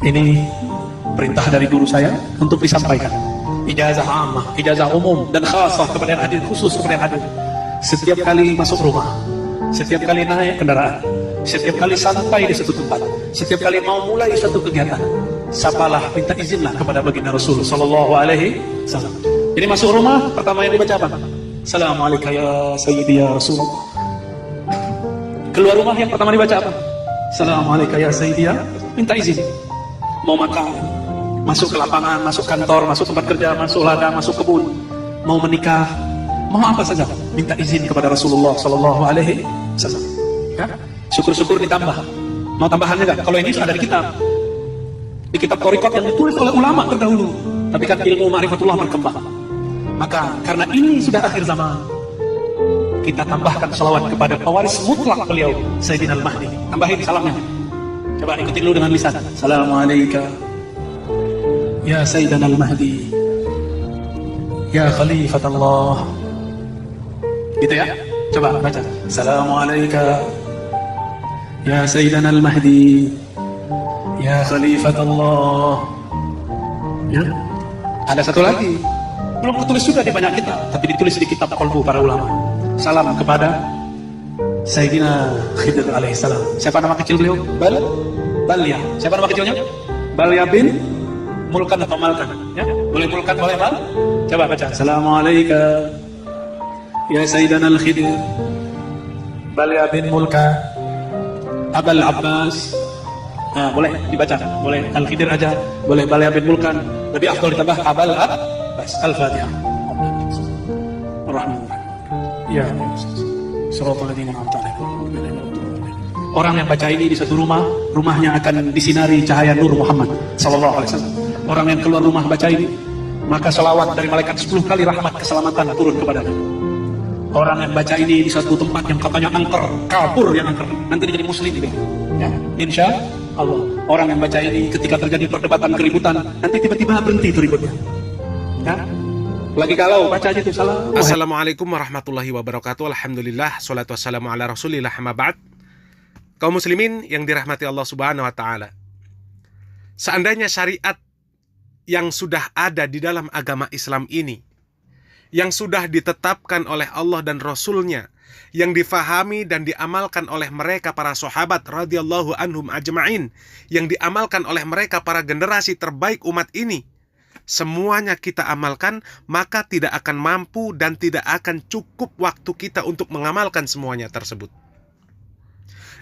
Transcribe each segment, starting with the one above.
Ini perintah dari guru saya untuk disampaikan. Ijazah ammah, ijazah umum dan khasah kepada yang hadir, khusus kepada yang hadir. Setiap kali masuk rumah, setiap kali naik kendaraan, setiap kali sampai di satu tempat, setiap kali mau mulai satu kegiatan, sapalah, minta izinlah kepada baginda Rasul sallallahu alaihi wasallam. Jadi masuk rumah, pertama yang dibaca apa? Assalamualaikum ya sayyidi ya Rasul. Keluar rumah yang pertama dibaca apa? Assalamualaikum ya sayyidi ya. Minta izin. Mau makan, masuk ke lapangan, masuk kantor, masuk tempat kerja, masuk ladang, masuk kebun, mau menikah, mau apa saja, minta izin kepada Rasulullah sallallahu alaihi wasallam. Ya? Syukur-syukur ditambah. Mau tambahannya enggak? Kalau ini sudah ada di kitab. Di kitab Thariqat yang ditulis oleh ulama terdahulu. Tapi kan ilmu ma'rifatullah berkembang. Maka karena ini sudah akhir zaman, kita tambahkan salawat kepada pewaris mutlak beliau, Sayyidina Al-Mahdi. Tambahin salamnya. Coba ikutin dulu dengan lisan. Assalamualaikum ya Sayyidina Al-Mahdi, ya Khalifatullah. Gitu ya. Coba baca. Assalamualaikum ya Sayyidina Al-Mahdi, ya Khalifatullah. Ya. Ada satu lagi. Belum ditulis juga di banyak kitab, tapi ditulis di kitab Qalbu para ulama. Salam kepada Sayyidina Khidir alaihissalam. Siapa nama kecil beliau? Balya. Siapa nama kecilnya? Balya bin Mulkan atau Malkan. Ya? Boleh Mulkan, boleh Mal? Coba baca. Assalamualaikum ya Sayyidina Al-Khidir, Balya bin Mulkan, Abul Abbas. Nah, boleh dibaca. Boleh Al-Khidir aja, boleh Balya bin Mulkan. Lebih afdal ditambah Abul Abbas. Al-Fatihah. Ar-Rahman. Ya. Orang yang baca ini di satu rumah, rumahnya akan disinari cahaya nur Muhammad sallallahu alaihi wasallam. Orang yang keluar rumah baca ini, maka selawat dari malaikat 10 kali rahmat keselamatan turun kepadanya. Orang yang baca ini di satu tempat yang katanya angker, kabur yang angker, nanti dia jadi muslim dia. Ya, insya Allah. Orang yang baca ini ketika terjadi perdebatan keributan, nanti tiba-tiba berhenti itu ributnya. Ya. Lagi kalau baca aja tuh salam. Assalamualaikum warahmatullahi wabarakatuh. Alhamdulillah, salatu wassalamu ala rasulillah, amma ba'd. Kaum muslimin yang dirahmati Allah subhanahu wa ta'ala, seandainya syariat yang sudah ada di dalam agama Islam ini, yang sudah ditetapkan oleh Allah dan Rasulnya, yang difahami dan diamalkan oleh mereka para sahabat radhiyallahu anhum ajma'in, yang diamalkan oleh mereka para generasi terbaik umat ini, semuanya kita amalkan, maka tidak akan mampu dan tidak akan cukup waktu kita untuk mengamalkan semuanya tersebut.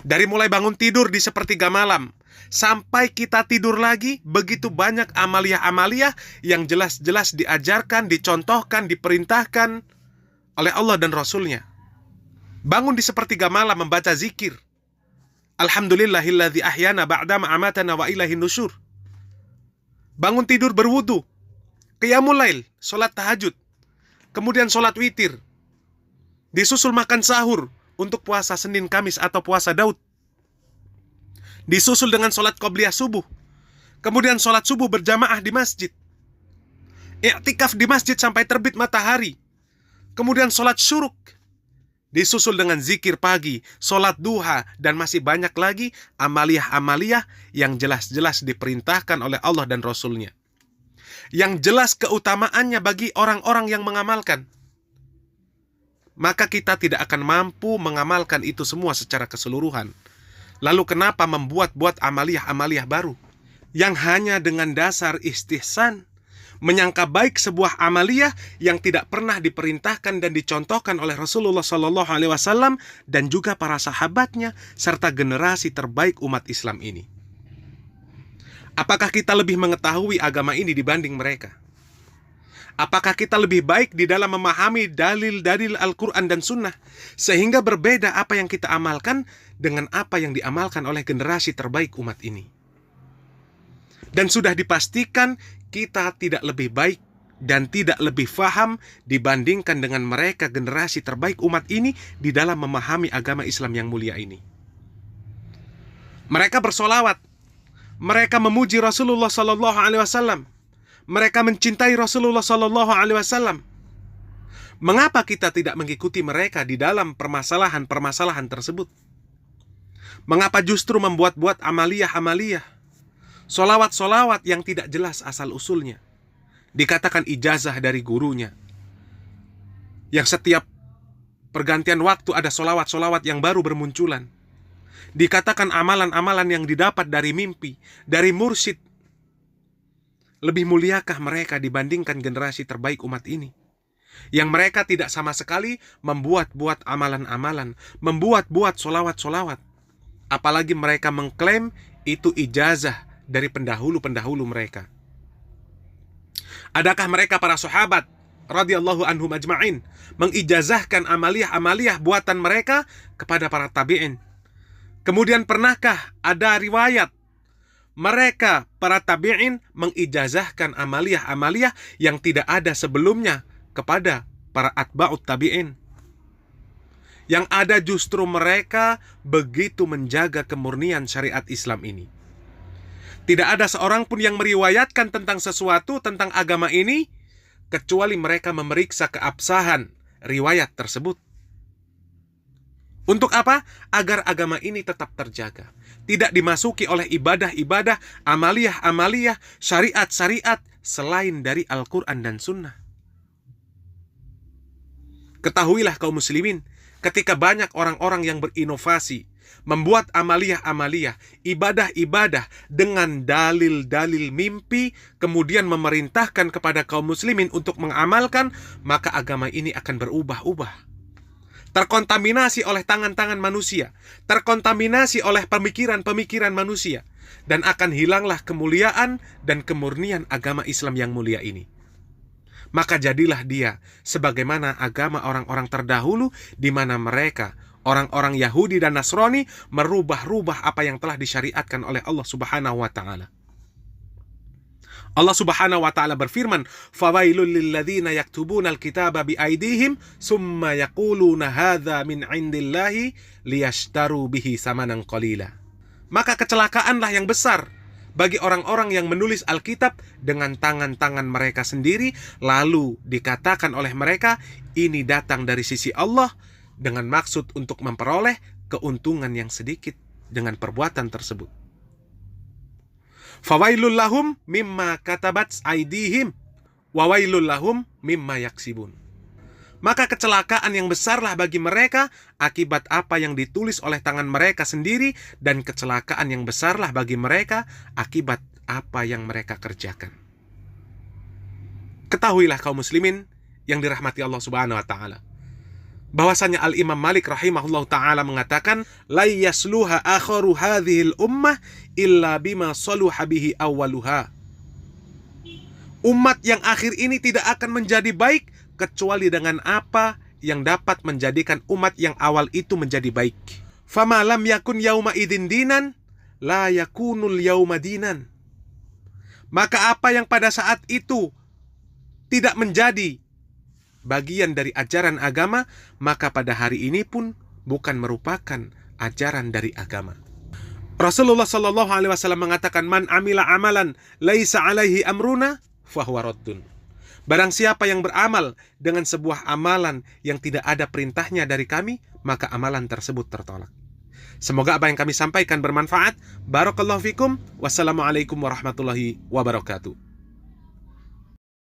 Dari mulai bangun tidur di sepertiga malam sampai kita tidur lagi, begitu banyak amaliyah-amaliyah yang jelas-jelas diajarkan, dicontohkan, diperintahkan oleh Allah dan Rasulnya. Bangun di sepertiga malam membaca zikir, Alhamdulillahilladzi ahyana ba'dama amatana wa ilaihin nusyur. Bangun tidur berwudu, qiyamul lail, sholat tahajud, kemudian sholat witir, disusul makan sahur untuk puasa Senin, Kamis atau puasa Daud, disusul dengan sholat qobliyah subuh, kemudian sholat subuh berjamaah di masjid, i'tikaf di masjid sampai terbit matahari, kemudian sholat syuruk, disusul dengan zikir pagi, sholat duha, dan masih banyak lagi amaliyah-amaliyah yang jelas-jelas diperintahkan oleh Allah dan Rasulnya, yang jelas keutamaannya bagi orang-orang yang mengamalkan. Maka kita tidak akan mampu mengamalkan itu semua secara keseluruhan. Lalu kenapa membuat-buat amaliyah-amaliyah baru yang hanya dengan dasar istihsan, menyangka baik sebuah amaliyah yang tidak pernah diperintahkan dan dicontohkan oleh Rasulullah Sallallahu Alaihi Wasallam dan juga para sahabatnya serta generasi terbaik umat Islam ini? Apakah kita lebih mengetahui agama ini dibanding mereka? Apakah kita lebih baik di dalam memahami dalil-dalil Al-Quran dan Sunnah sehingga berbeda apa yang kita amalkan dengan apa yang diamalkan oleh generasi terbaik umat ini? Dan sudah dipastikan kita tidak lebih baik dan tidak lebih faham dibandingkan dengan mereka generasi terbaik umat ini di dalam memahami agama Islam yang mulia ini. Mereka bersolawat, mereka memuji Rasulullah Sallallahu Alaihi Wasallam, mereka mencintai Rasulullah Sallallahu Alaihi Wasallam. Mengapa kita tidak mengikuti mereka di dalam permasalahan-permasalahan tersebut? Mengapa justru membuat-buat amaliyah-amaliyah Solawat-solawat yang tidak jelas asal-usulnya. Dikatakan ijazah dari gurunya. Yang setiap pergantian waktu ada solawat-solawat yang baru bermunculan. Dikatakan amalan-amalan yang didapat dari mimpi, dari mursyid. Lebih muliakah mereka dibandingkan generasi terbaik umat ini? Yang mereka tidak sama sekali membuat-buat amalan-amalan, membuat-buat solawat-solawat. Apalagi mereka mengklaim itu ijazah dari pendahulu-pendahulu mereka. Adakah mereka para sahabat radhiyallahu anhum ajma'in mengijazahkan amaliyah-amaliyah buatan mereka kepada para tabi'in? Kemudian pernahkah ada riwayat mereka para tabi'in mengijazahkan amaliyah-amaliyah yang tidak ada sebelumnya kepada para atba'ut tabi'in? Yang ada justru mereka begitu menjaga kemurnian syariat Islam ini. Tidak ada seorang pun yang meriwayatkan tentang sesuatu tentang agama ini kecuali mereka memeriksa keabsahan riwayat tersebut. Untuk apa? Agar agama ini tetap terjaga. Tidak dimasuki oleh ibadah-ibadah, amaliyah-amaliyah, syariat-syariat selain dari Al-Quran dan Sunnah. Ketahuilah kaum muslimin, ketika banyak orang-orang yang berinovasi, membuat amaliyah-amaliyah, ibadah-ibadah dengan dalil-dalil mimpi, kemudian memerintahkan kepada kaum muslimin untuk mengamalkan, maka agama ini akan berubah-ubah. Terkontaminasi oleh tangan-tangan manusia, terkontaminasi oleh pemikiran-pemikiran manusia, dan akan hilanglah kemuliaan dan kemurnian agama Islam yang mulia ini. Maka jadilah dia sebagaimana agama orang-orang terdahulu, di mana mereka orang-orang Yahudi dan Nasrani merubah-rubah apa yang telah disyariatkan oleh Allah Subhanahu wa taala. Allah Subhanahu wa taala berfirman, "Fawailul lilladzina yaktubuna alkitaba biaidihim summa yaquluna hadza min 'indillahi liyashtaru bihi samanan qalila." Maka kecelakaanlah yang besar bagi orang-orang yang menulis Alkitab dengan tangan-tangan mereka sendiri, lalu dikatakan oleh mereka ini datang dari sisi Allah dengan maksud untuk memperoleh keuntungan yang sedikit dengan perbuatan tersebut. Fawailul lahum mimma katabat aydihim wa wailul lahum mimma yaksibun. Maka kecelakaan yang besarlah bagi mereka akibat apa yang ditulis oleh tangan mereka sendiri, dan kecelakaan yang besarlah bagi mereka akibat apa yang mereka kerjakan. Ketahuilah kaum muslimin yang dirahmati Allah Subhanahu wa taala, bahwasanya Al-Imam Malik rahimahullah ta'ala mengatakan, la yasluha akharu hadhil ummah illa bima saluha bihi awwaluha. Umat yang akhir ini tidak akan menjadi baik kecuali dengan apa yang dapat menjadikan umat yang awal itu menjadi baik. Fama lam yakun yauma idin dinan la yakunul yauma dinan. Maka apa yang pada saat itu tidak menjadi bagian dari ajaran agama, maka pada hari ini pun bukan merupakan ajaran dari agama. Rasulullah sallallahu alaihi wasallam mengatakan, man amila amalan laisa alaihi amruna fahuwa raddun. Barang siapa yang beramal dengan sebuah amalan yang tidak ada perintahnya dari kami, maka amalan tersebut tertolak. Semoga apa yang kami sampaikan bermanfaat. Barakallahu fikum. Wassalamualaikum warahmatullahi wabarakatuh.